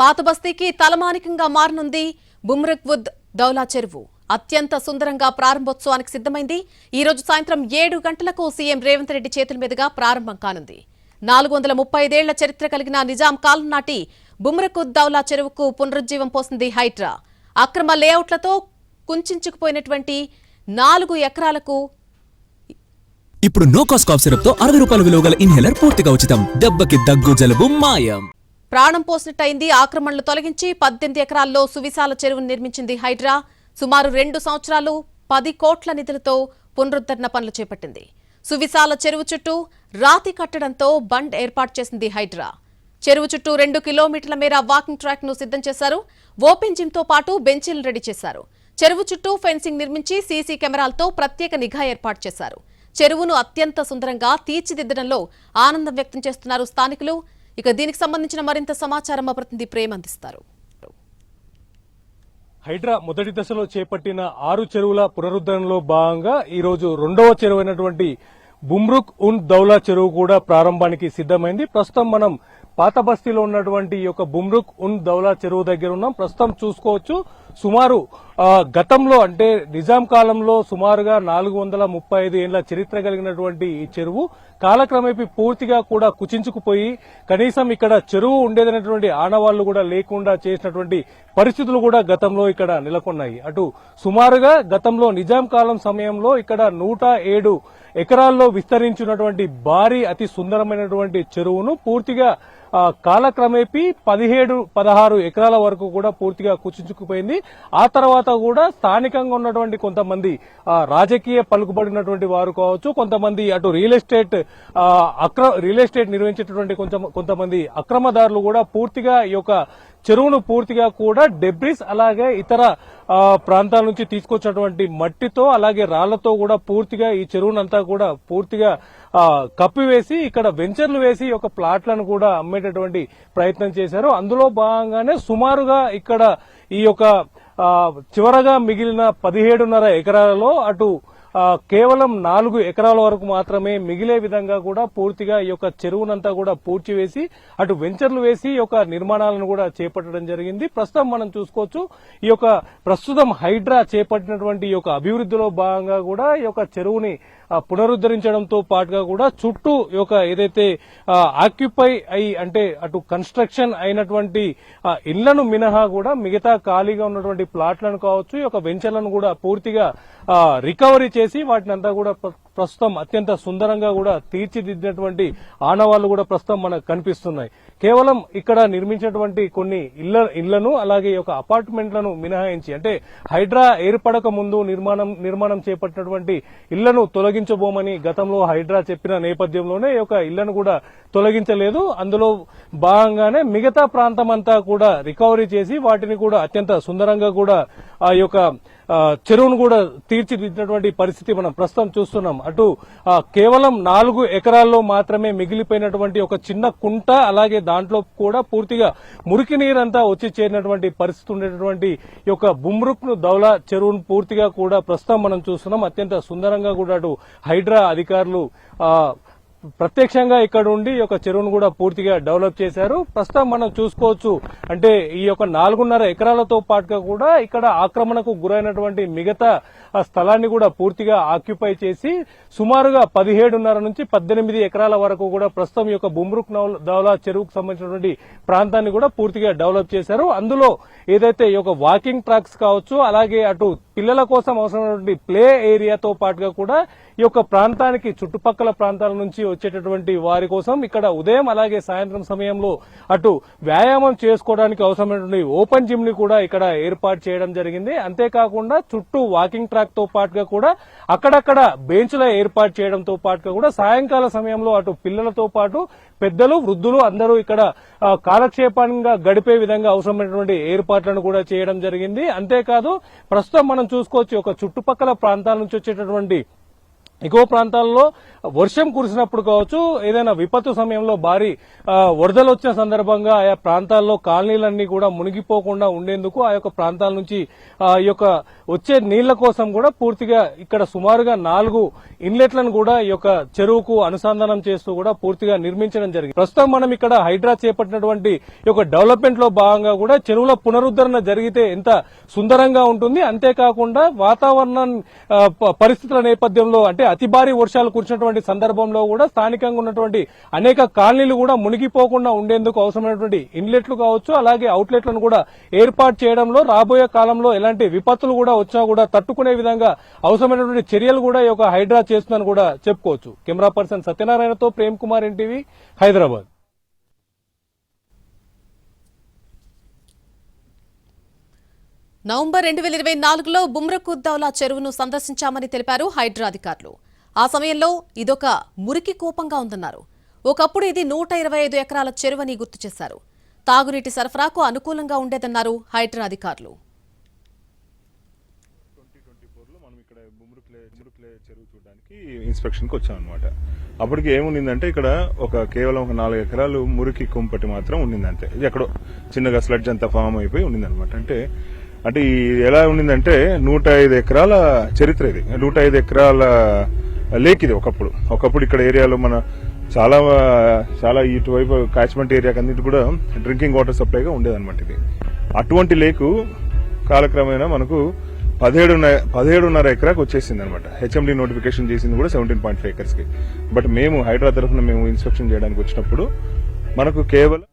పాత బస్తీకి తలమానికంగా మారనుంది బుమ్రక్వుద్ దౌలా చెరువు. అత్యంత సుందరంగా ప్రారంభోత్సవానికి సిద్ధమైంది. ఈ రోజు సాయంత్రం 7 గంటలకు సీఎం రేవంత్ రెడ్డి చేతుల మీదుగా ప్రారంభం కానుంది. 435 ఏళ్ల చరిత్ర కలిగిన నిజాం కాలం నాటి బుమ్రక్వుద్ దౌలా చెరువుకు పునరుజ్జీవం పోసింది హైడ్రా. అక్రమ లేఅవుట్లతో కుంచించుకుపోయినటువంటి 4 ఎకరాలకు ఇప్పుడు నో కాస్ట్ కాఫ్ సిరప్ తో 60 రూపాయల విలువ గల ఇన్హేలర్ పూర్తిగా ఉచితం. దెబ్బకి దగ్గు జలుబు మాయం. ప్రాణం పోసినట్టయింది. ఆక్రమణలు తొలగించి 18 ఎకరాల్లో సువిశాల చెరువును నిర్మించింది హైడ్రా. సుమారు 2 సంవత్సరాలు 10 కోట్ల నిధులతో పునరుద్ధరణ పనులు చేపట్టింది. సువిశాల చెరువు చుట్టూ రాతి కట్టడంతో బండ్ ఏర్పాటు చేసింది హైడ్రా. చెరువు చుట్టూ 2 కిలోమీటర్ల మేర వాకింగ్ ట్రాక్ ను సిద్ధం చేశారు. ఓపెన్ జిమ్ తో పాటు బెంచీలను రెడీ చేశారు. చెరువు చుట్టూ ఫెన్సింగ్ నిర్మించి సీసీ కెమెరాలతో ప్రత్యేక నిఘా ఏర్పాటు చేశారు. చెరువును అత్యంత సుందరంగా తీర్చిదిద్దడంలో ఆనందం వ్యక్తం చేస్తున్నారు స్థానికులు. ఇక దీనికి సంబంధించిన మరింత సమాచారం మా ప్రతినిధి ప్రేమ్ అందిస్తారు. హైడ్రా మొదటి దశలో చేపట్టిన 6 చెరువుల పునరుద్ధరణలో భాగంగా ఈ రోజు 2వ చెరువు అయినటువంటి బుమ్రక్వుద్ దౌలా చెరువు కూడా ప్రారంభానికి సిద్ధమైంది. ప్రస్తుతం మనం పాత బస్తీలో ఉన్నటువంటి ఈ యొక్క బుమ్రక్వుద్ దౌలా చెరువు దగ్గర ఉన్నాం. ప్రస్తుతం చూసుకోవచ్చు సుమారు గతంలో అంటే నిజాం కాలంలో సుమారుగా 435 ఏళ్ల చరిత్ర కలిగినటువంటి ఈ చెరువు కాలక్రమేపీ పూర్తిగా కూడా కుచించుకుపోయి కనీసం ఇక్కడ చెరువు ఉండేదనేటువంటి ఆనవాళ్లు కూడా లేకుండా చేసినటువంటి పరిస్థితులు కూడా గతంలో ఇక్కడ నెలకొన్నాయి. అటు సుమారుగా గతంలో నిజాం కాలం సమయంలో ఇక్కడ 107 ఎకరాల్లో విస్తరించినటువంటి భారీ అతి సుందరమైనటువంటి చెరువును పూర్తిగా కాలక్రమేపీ 17-16 ఎకరాల వరకు కూడా పూర్తిగా కుచించుకుపోయింది. ఆ తర్వాత కూడా స్థానికంగా ఉన్నటువంటి కొంతమంది రాజకీయ పలుకుబడినటువంటి వారు కావచ్చు, కొంతమంది అటు రియల్ ఎస్టేట్ నిర్వహించేటటువంటి కొంతమంది అక్రమదారులు కూడా పూర్తిగా ఈ యొక్క చెరువును పూర్తిగా కూడా డెబ్రిస్ అలాగే ఇతర ప్రాంతాల నుంచి తీసుకొచ్చినటువంటి మట్టితో అలాగే రాళ్లతో కూడా పూర్తిగా ఈ చెరువునంతా కూడా పూర్తిగా కప్పివేసి ఇక్కడ వెంచర్లు వేసి ఒక ప్లాట్లను కూడా అమ్మేటటువంటి ప్రయత్నం చేశారు. అందులో భాగంగానే సుమారుగా ఇక్కడ ఈ యొక్క చివరగా మిగిలిన 17.5 ఎకరాలలో అటు కేవలం 4 ఎకరాల వరకు మాత్రమే మిగిలే విధంగా కూడా పూర్తిగా ఈ యొక్క చెరువునంతా కూడా పూడ్చివేసి అటు వెంచర్లు వేసి ఈ యొక్క నిర్మాణాలను కూడా చేపట్టడం జరిగింది. ప్రస్తుతం మనం చూసుకోవచ్చు ఈ యొక్క ప్రస్తుతం హైడ్రా చేపట్టినటువంటి ఈ యొక్క అభివృద్ధిలో భాగంగా కూడా ఈ యొక్క చెరువుని పునరుద్ధరించడంతో పాటుగా కూడా చుట్టూ ఈ యొక్క ఏదైతే ఆక్యుపై అయి అంటే అటు కన్స్ట్రక్షన్ అయినటువంటి ఇళ్లను మినహా కూడా మిగతా ఖాళీగా ఉన్నటువంటి ప్లాట్లను కావచ్చు ఈ యొక్క వెంచర్లను కూడా పూర్తిగా రికవరీ చేసి వాటిని అంతా కూడా ప్రస్తుతం అత్యంత సుందరంగా కూడా తీర్చిదిద్దినటువంటి ఆనవాళ్లు కూడా ప్రస్తుతం మనకు కనిపిస్తున్నాయి. కేవలం ఇక్కడ నిర్మించినటువంటి కొన్ని ఇళ్లను అలాగే ఈ యొక్క అపార్ట్మెంట్లను మినహాయించి అంటే హైడ్రా ఏర్పడక ముందు నిర్మాణం చేపట్టినటువంటి ఇళ్లను తొలగించబోమని గతంలో హైడ్రా చెప్పిన నేపథ్యంలోనే ఈ యొక్క ఇళ్లను కూడా తొలగించలేదు. అందులో భాగంగానే మిగతా ప్రాంతం అంతా కూడా రికవరీ చేసి వాటిని కూడా అత్యంత సుందరంగా కూడా ఆ యొక్క చెరువును కూడా తీర్చిదిద్దినటువంటి పరిస్థితి మనం ప్రస్తుతం చూస్తున్నాం. అటు కేవలం 4 ఎకరాల్లో మాత్రమే మిగిలిపోయినటువంటి ఒక చిన్న కుంట అలాగే దాంట్లో కూడా పూర్తిగా మురికి నీరంతా వచ్చి చేరినటువంటి పరిస్థితి ఉండేటటువంటి ఈ యొక్క బుమ్రక్వుద్ దౌలా చెరువును పూర్తిగా కూడా ప్రస్తుతం మనం చూస్తున్నాం. అత్యంత సుందరంగా కూడా అటు హైడ్రా అధికారులు ప్రత్యక్షంగా ఇక్కడ ఉండి ఈ యొక్క చెరువును కూడా పూర్తిగా డెవలప్ చేశారు. ప్రస్తుతం మనం చూసుకోవచ్చు అంటే ఈ యొక్క 4.5 ఎకరాలతో పాటుగా కూడా ఇక్కడ ఆక్రమణకు గురైనటువంటి మిగతా స్థలాన్ని కూడా పూర్తిగా ఆక్యుపై చేసి సుమారుగా 17.5 నుంచి 18 ఎకరాల వరకు కూడా ప్రస్తుతం ఈ యొక్క బుమ్రక్వుద్ దౌలా చెరువుకు సంబంధించినటువంటి ప్రాంతాన్ని కూడా పూర్తిగా డెవలప్ చేశారు. అందులో ఏదైతే ఈ యొక్క వాకింగ్ ట్రాక్స్ కావచ్చు అలాగే అటు పిల్లల కోసం అవసరమైనటువంటి ప్లే ఏరియాతో పాటుగా కూడా ఈ యొక్క ప్రాంతానికి చుట్టుపక్కల ప్రాంతాల నుంచి వచ్చేటటువంటి వారి కోసం ఇక్కడ ఉదయం అలాగే సాయంత్రం సమయంలో అటు వ్యాయామం చేసుకోవడానికి అవసరమైనటువంటి ఓపెన్ జిమ్ ని కూడా ఇక్కడ ఏర్పాటు చేయడం జరిగింది. అంతేకాకుండా చుట్టూ వాకింగ్ ట్రాక్ తో పాటుగా కూడా అక్కడక్కడ బెంచ్ల ఏర్పాటు చేయడంతో పాటుగా కూడా సాయంకాల సమయంలో అటు పిల్లలతో పాటు పెద్దలు వృద్ధులు అందరూ ఇక్కడ కాలక్షేపంగా గడిపే విధంగా అవసరమైనటువంటి ఏర్పాట్లను కూడా చేయడం జరిగింది. అంతేకాదు ప్రస్తుతం మనం చూసుకోవచ్చు ఒక చుట్టుపక్కల ప్రాంతాల నుంచి వచ్చేటటువంటి ఎగువ ప్రాంతాల్లో వర్షం కురిసినప్పుడు కావచ్చు, ఏదైనా విపత్తు సమయంలో భారీ వరదలు వచ్చిన సందర్భంగా ఆయా ప్రాంతాల్లో కాలనీలన్నీ కూడా మునిగిపోకుండా ఉండేందుకు ఆ యొక్క ప్రాంతాల నుంచి ఈ యొక్క వచ్చే నీళ్ల కోసం కూడా పూర్తిగా ఇక్కడ సుమారుగా 4 ఇన్లెట్లను కూడా ఈ యొక్క చెరువుకు అనుసంధానం చేస్తూ కూడా పూర్తిగా నిర్మించడం జరిగింది. ప్రస్తుతం మనం ఇక్కడ హైడ్రా చేపట్టినటువంటి ఈ యొక్క డెవలప్మెంట్ లో భాగంగా కూడా చెరువుల పునరుద్ధరణ జరిగితే ఎంత సుందరంగా ఉంటుంది, అంతేకాకుండా వాతావరణ పరిస్థితుల నేపథ్యంలో అంటే అతి భారీ వర్షాలు కురిసినటువంటి సందర్భంలో కూడా స్థానికంగా ఉన్నటువంటి అనేక కాలనీలు కూడా మునిగిపోకుండా ఉండేందుకు అవసరమైనటువంటి ఇన్లెట్లు కావచ్చు, అలాగే అవుట్లెట్లను కూడా ఏర్పాటు చేయడంలో రాబోయే కాలంలో ఎలాంటి విపత్తులు కూడా వచ్చినా కూడా తట్టుకునే విధంగా అవసరమైనటువంటి చర్యలు కూడా ఈ యొక్క హైడ్రా చేస్తుందని కూడా చెప్పుకోవచ్చు. కెమెరా పర్సన్ సత్యనారాయణతో ప్రేమ్ కుమార్, ఎన్టీవీ, హైదరాబాద్. నవంబర్ 2024లో బుమ్రకుద్దౌలా చెరువును సందర్శించామని తెలిపారు హైడ్రా అధికారులు. ఆ సమయంలో ఇదొక మురికి కూపంగా ఉందన్నారు. ఒకప్పుడు ఇది 125 ఎకరాల చెరువని గుర్తు చేశారు. తాగునీటి సరఫరాకు అనుకూలంగా ఉండేదన్నారు హైడ్రా అధికారులు. 2024లో మనం ఇక్కడ బుమ్రుక్లే చెరువు చూడడానికి ఇన్స్పెక్షన్ కి వచ్చాం అనమాట. అప్పటికి ఏముండిందంటే ఇక్కడ కేవలం ఒక 4 ఎకరాలు మురికి కుంపటి మాత్రం ఉండిందంటే, ఇది ఎక్కడో చిన్నగా స్లడ్జ్ అంతా ఫామ్ అయిపోయి ఉండిందనమాట. అంటే ఎలా ఉండిందంటే 105 ఎకరాల చరిత్ర ఇది, 105 ఎకరాల లేక్ ఇది. ఒకప్పుడు ఇక్కడ ఏరియాలో మన చాలా ఇటువైపు కాచ్మెంట్ ఏరియా అన్నిటి కూడా డ్రింకింగ్ వాటర్ సప్లైగా ఉండేదన్నమాట ఇది. అటువంటి లేకు కాలక్రమేణా మనకు 17.5 ఎకరాకి వచ్చేసింది అనమాట. హెచ్ఎండి నోటిఫికేషన్ చేసింది కూడా 17.5 ఎకర్స్ కి. బట్ మేము హైడ్రా తరఫున ఇన్స్పెక్షన్ చేయడానికి వచ్చినప్పుడు మనకు కేవలం